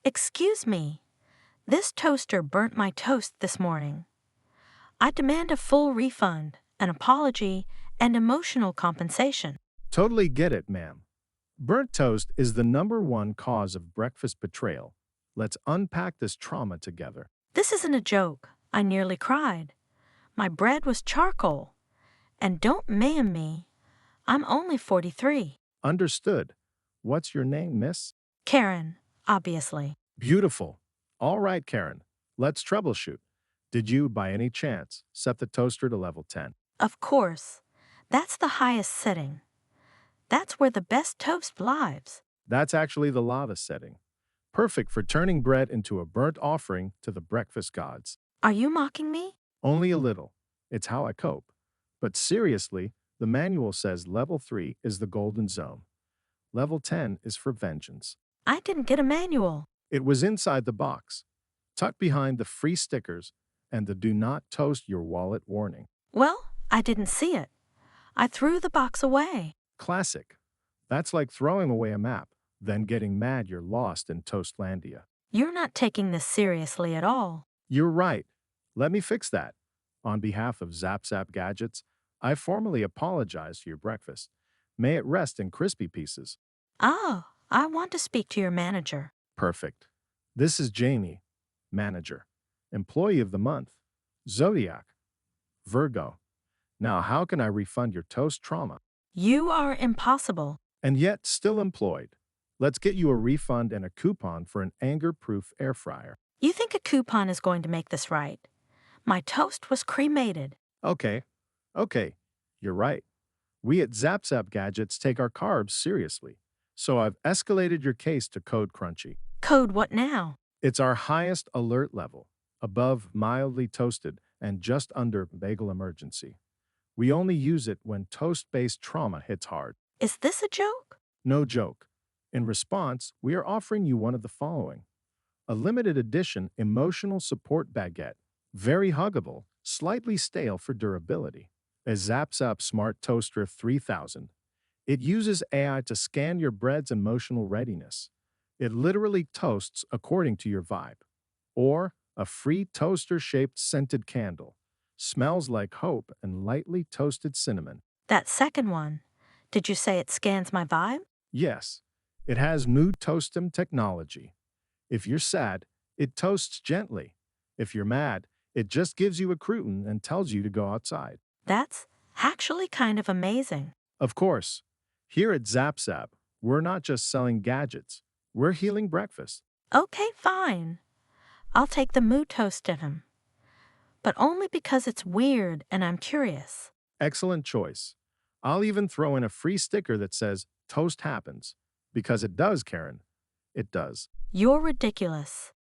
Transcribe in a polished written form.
Excuse me, this toaster burnt my toast this morning. I demand a full refund, an apology, and emotional compensation. Totally get it, ma'am. Burnt toast is the #1 cause of breakfast betrayal. Let's unpack this trauma together. This isn't a joke. I nearly cried. My bread was charcoal. And don't ma'am me. I'm only 43. Understood. What's your name, miss? Karen, obviously. Beautiful. All right, Karen. Let's troubleshoot. Did you, by any chance, set the toaster to level 10? Of course. That's the highest setting. That's where the best toast lives. That's actually the lava setting. Perfect for turning bread into a burnt offering to the breakfast gods. Are you mocking me? Only a little. It's how I cope. But seriously, the manual says level 3 is the golden zone. Level 10 is for vengeance. I didn't get a manual. It was inside the box, tucked behind the free stickers and the do not toast your wallet warning. Well, I didn't see it. I threw the box away. Classic. That's like throwing away a map, then getting mad you're lost in Toastlandia. You're not taking this seriously at all. You're right. Let me fix that. On behalf of Zap Zap Gadgets, I formally apologize for your breakfast. May it rest in crispy pieces. Oh, I want to speak to your manager. Perfect. This is Jamie, manager, employee of the month, Zodiac, Virgo. Now, how can I refund your toast trauma? You are impossible. And yet still employed. Let's get you a refund and a coupon for an anger-proof air fryer. You think a coupon is going to make this right? My toast was cremated. Okay, you're right. We at Zap Zap Gadgets take our carbs seriously. So I've escalated your case to Code Crunchy. Code what now? It's our highest alert level, above mildly toasted and just under bagel emergency. We only use it when toast-based trauma hits hard. Is this a joke? No joke. In response, we are offering you one of the following. A limited edition emotional support baguette. Very huggable, slightly stale for durability. A Zap Zap Smart Toaster 3000. It uses AI to scan your bread's emotional readiness. It literally toasts according to your vibe. Or a free toaster-shaped scented candle. Smells like hope and lightly toasted cinnamon. That second one. Did you say it scans my vibe? Yes, it has mood toastum technology. If you're sad, it toasts gently. If you're mad, it just gives you a crouton and tells you to go outside. That's actually kind of amazing. Of course, here at Zap Zap, we're not just selling gadgets, we're healing breakfast. Okay, fine. I'll take the mood toast in him. But only because it's weird and I'm curious. Excellent choice. I'll even throw in a free sticker that says, Toast happens. Because it does, Karen. It does. You're ridiculous.